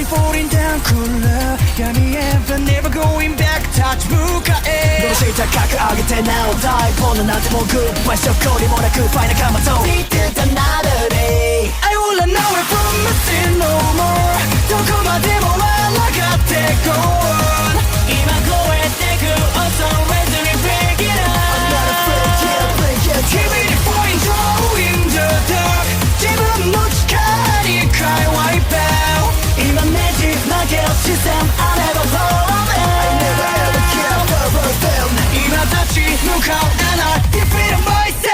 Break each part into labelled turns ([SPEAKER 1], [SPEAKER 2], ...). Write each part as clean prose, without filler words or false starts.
[SPEAKER 1] slowly falling down cooler闇へ but never going back touch 向かえどうして高く上げてなお大ボーナなんてもうグッバイ証拠にもなくファイナルカマと Need another day I will run away from nothing no more どこまでも笑ってこう今超えてく Also let's break it up I'm not afraid yeah break it Keep it point in the dark 自分の力に変え wipe out 今ねじ曲げる視線 I never fall in I never ever care for them 今立ち向かう and I defeat myself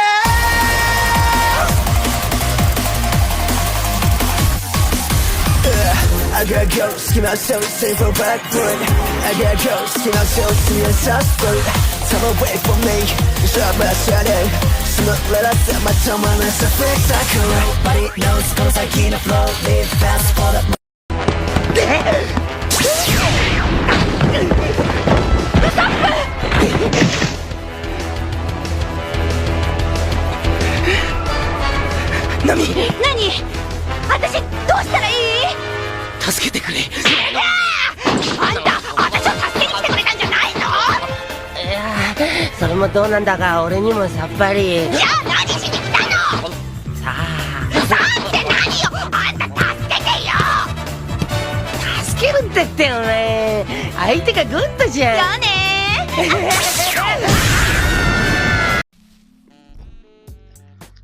[SPEAKER 1] I gotta go, skin myself, save for back foot I gotta go, skin myself, see a suspect Time away from me, shut my shadow Smoke, let us set my tongue on a suffix cycle Nobody knows, goes like in a flow Live fast for the Nami! Nani? 私どうしたらいい？助けてくれ。あんた、私を助けに来てくれたんじゃないの？
[SPEAKER 2] いや、それもどうなんだが、俺にもさっぱり。
[SPEAKER 1] じゃあ何しに来たの？
[SPEAKER 2] さあ
[SPEAKER 1] って何よ？あんた助けてよ。
[SPEAKER 2] 助けるってってお前、相手がグッドじゃん。
[SPEAKER 1] じゃあね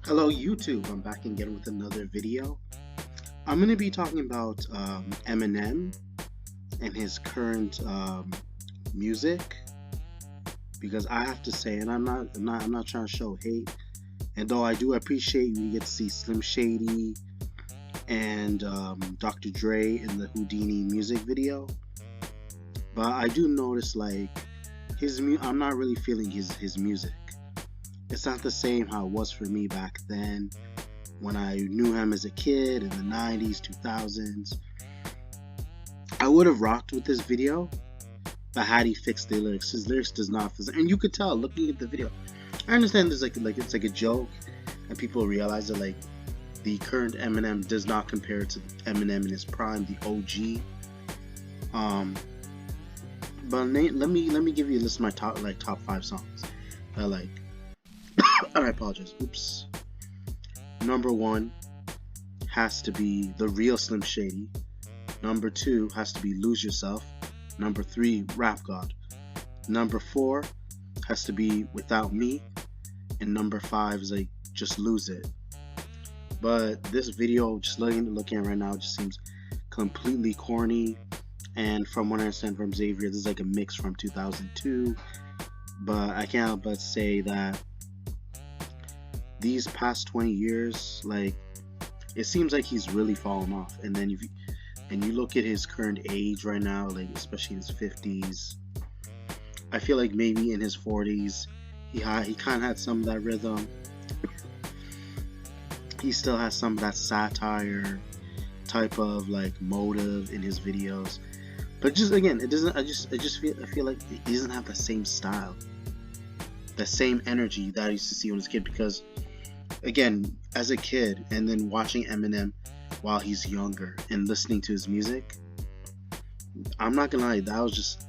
[SPEAKER 3] Hello YouTube, I'm back again with another video. I'm going to be talking about Eminem and his current music, because I have to say, and I'm not trying to show hate, and though I do appreciate we get to see Slim Shady and Dr. Dre in the Houdini music video, but I do notice like I'm not really feeling his music. It's not the same how it was for me back then when I knew him as a kid in the 90s, 2000s. I would have rocked with this video, but had he fixed the lyrics, his lyrics does not fit. And you could tell looking at the video. I understand there's like it's like a joke, and people realize that like the current Eminem does not compare to Eminem in his prime, the OG. But let me give you a list of my top 5 songs I like. And I apologize. Oops. Number 1 has to be The Real Slim Shady. Number 2 has to be Lose Yourself. Number 3, Rap God. Number 4 has to be Without Me. And number 5 is like Just Lose It. But this video, just looking at right now, just seems completely corny. And from what I understand from Xavier, this is like a mix from 2002. But I can't help but say that these past 20 years, like, it seems like he's really fallen off. And then if you look at his current age right now, like especially in his 50s, I feel like maybe in his 40s he kind of had some of that rhythm. He still has some of that satire type of like motive in his videos, but just again, it doesn't. I feel like he doesn't have the same style, the same energy that I used to see when I was a kid. Because again, as a kid and then watching Eminem while he's younger and listening to his music, I'm not gonna lie, that was just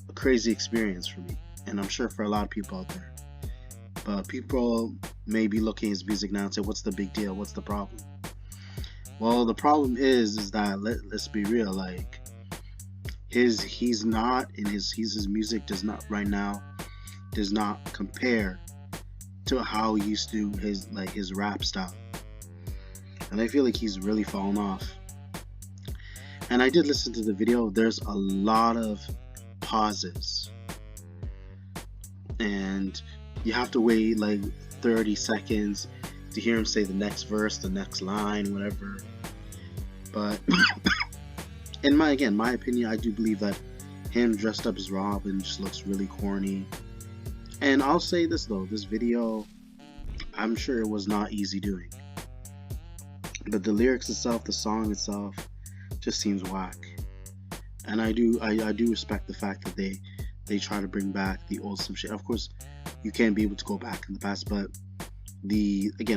[SPEAKER 3] a crazy experience for me, and I'm sure for a lot of people out there. But people may be looking at his music now and say, what's the big deal? What's the problem? Well, the problem is that let's be real, like his music does not right now does not compare to how he used to his rap style. And I feel like he's really fallen off. And I did listen to the video. There's a lot of pauses, and you have to wait like 30 seconds to hear him say the next verse, the next line, whatever. But in my opinion, I do believe that him dressed up as Robin just looks really corny. And I'll say this though, this video, I'm sure it was not easy doing, but the lyrics itself, the song itself, just seems whack. And I do respect the fact that they try to bring back the old Slim Shady. Of course, you can't be able to go back in the past, but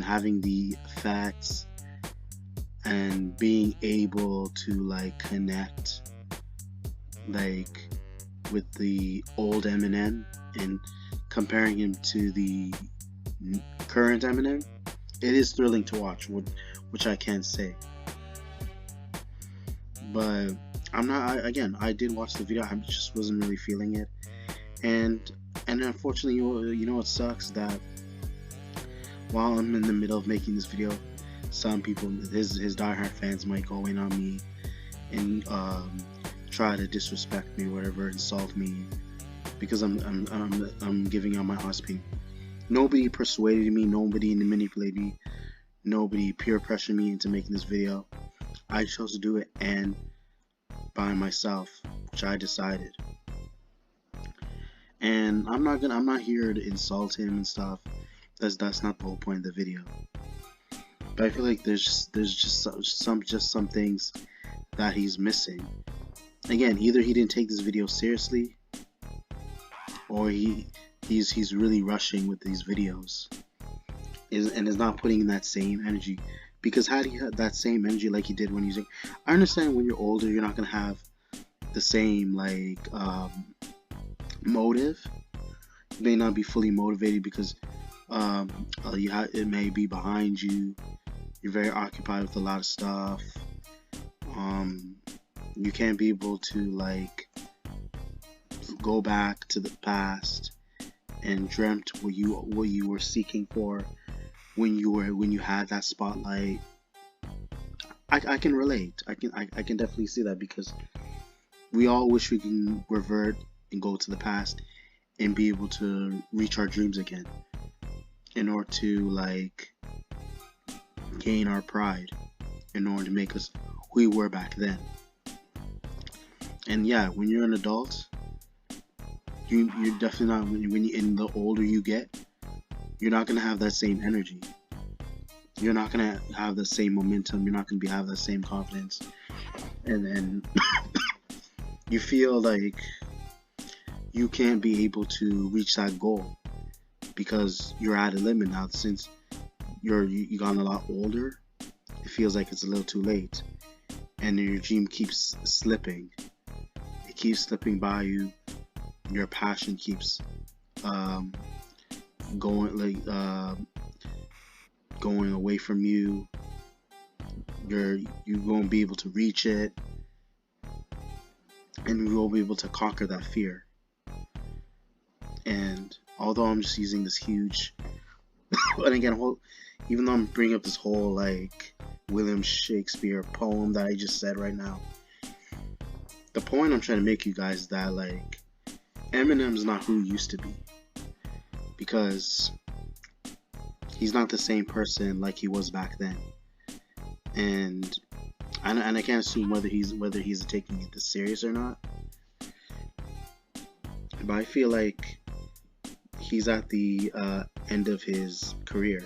[SPEAKER 3] having the effects and being able to like connect like with the old Eminem and comparing him to the current Eminem, it is thrilling to watch, which I can say. But I'm not. Again, I did watch the video. I just wasn't really feeling it, and unfortunately, you know what sucks, that while I'm in the middle of making this video, some people, his diehard fans, might go in on me and try to disrespect me, whatever, insult me, because I'm giving out my honest opinion. Nobody persuaded me, nobody manipulated me, nobody peer pressured me into making this video. I chose to do it, and by myself, which I decided. And I'm not here to insult him and stuff. That's not the whole point of the video. But I feel like there's just some things that he's missing. Again, either he didn't take this video seriously, or he's really rushing with these videos, and is not putting in that same energy. Because had he had that same energy like he did when he was young, I understand when you're older you're not gonna have the same like motive. You may not be fully motivated because it may be behind you. You're very occupied with a lot of stuff. You can't be able to like go back to the past and dreamt what you were seeking for when you had that spotlight. I can relate. I can definitely see that, because we all wish we can revert and go to the past and be able to reach our dreams again, in order to like gain our pride, in order to make us who we were back then. And yeah, when you're an adult, you're definitely not, in the older you get, you're not gonna have that same energy. You're not gonna have the same momentum. You're not gonna have that same confidence, and then you feel like you can't be able to reach that goal because you're at a limit now. Since you gotten a lot older, it feels like it's a little too late, and your dream keeps slipping. It keeps slipping by you. Your passion keeps going away from you. You won't be able to reach it, and you won't be able to conquer that fear. And although I'm just using this huge, and again, even though I'm bringing up this whole like William Shakespeare poem that I just said right now, the point I'm trying to make, you guys, is that like Eminem's not who he used to be, because he's not the same person like he was back then. And I can't assume whether he's taking it this serious or not, but I feel like he's at the end of his career,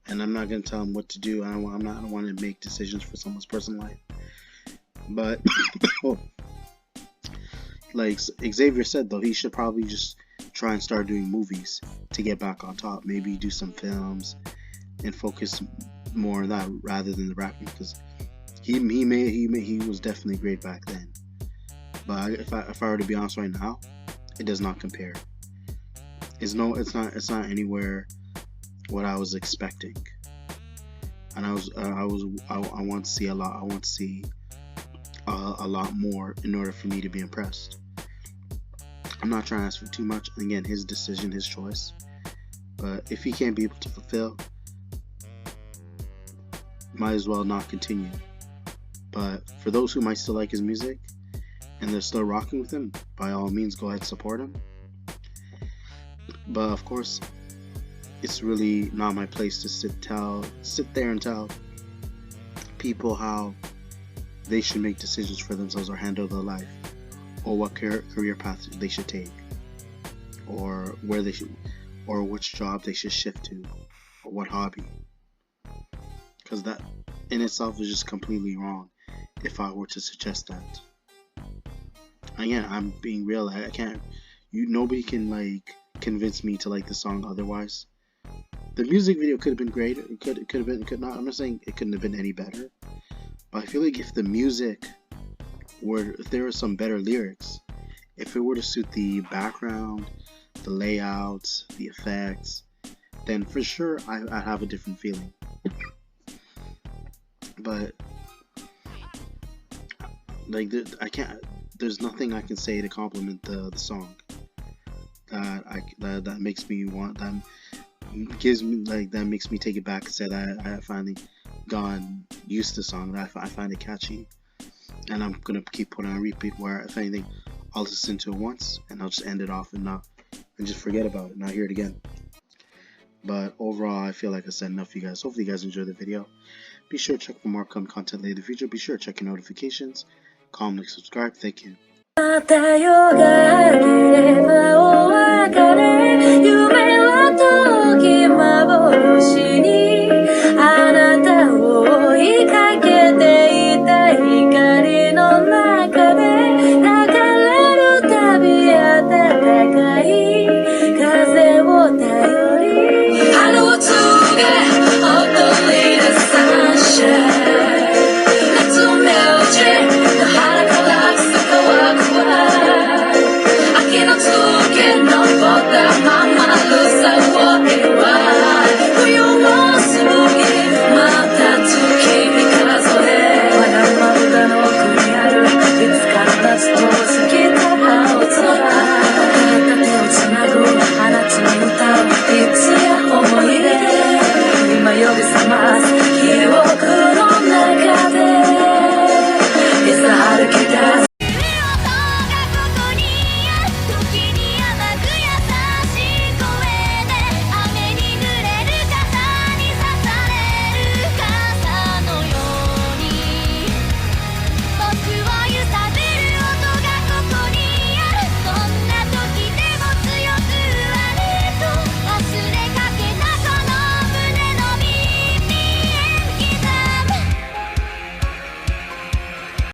[SPEAKER 3] and I'm not gonna tell him what to do. I don't want to make decisions for someone's personal life, but like Xavier said, though, he should probably just try and start doing movies to get back on top. Maybe do some films and focus more on that rather than the rapping, because he was definitely great back then. But if I were to be honest right now, it does not compare. It's not anywhere what I was expecting. And I want to see a lot. I want to see a lot more in order for me to be impressed. I'm not trying to ask for too much. Again, his decision, his choice. But if he can't be able to fulfill, might as well not continue. But for those who might still like his music and they're still rocking with him, by all means, go ahead and support him. But of course, it's really not my place to sit there and tell people how they should make decisions for themselves or handle their life, or what career path they should take, or where they should, or which job they should shift to, or what hobby. Because that in itself is just completely wrong if I were to suggest that. Again, I'm being real. I can't. Nobody can like convince me to like the song otherwise. The music video could have been great. It could have been. It could not. I'm not saying it couldn't have been any better. But I feel like if the music if there were some better lyrics, if it were to suit the background, the layouts, the effects, then for sure I'd have a different feeling. But like I can't. There's nothing I can say to compliment the song that makes me want that gives me like that makes me take it back and say that I finally gone used to the song. That I find it catchy, and I'm gonna keep putting on repeat. Where if anything, I'll listen to it once and I'll just end it off and just forget about it, not hear it again. But overall, I feel like I said enough for you guys. Hopefully you guys enjoyed the video. Be sure to check for more upcoming content later in the future. Be sure to check your notifications. Comment, like, subscribe. Thank you.
[SPEAKER 1] また夜が明ければお別れ夢は時幻に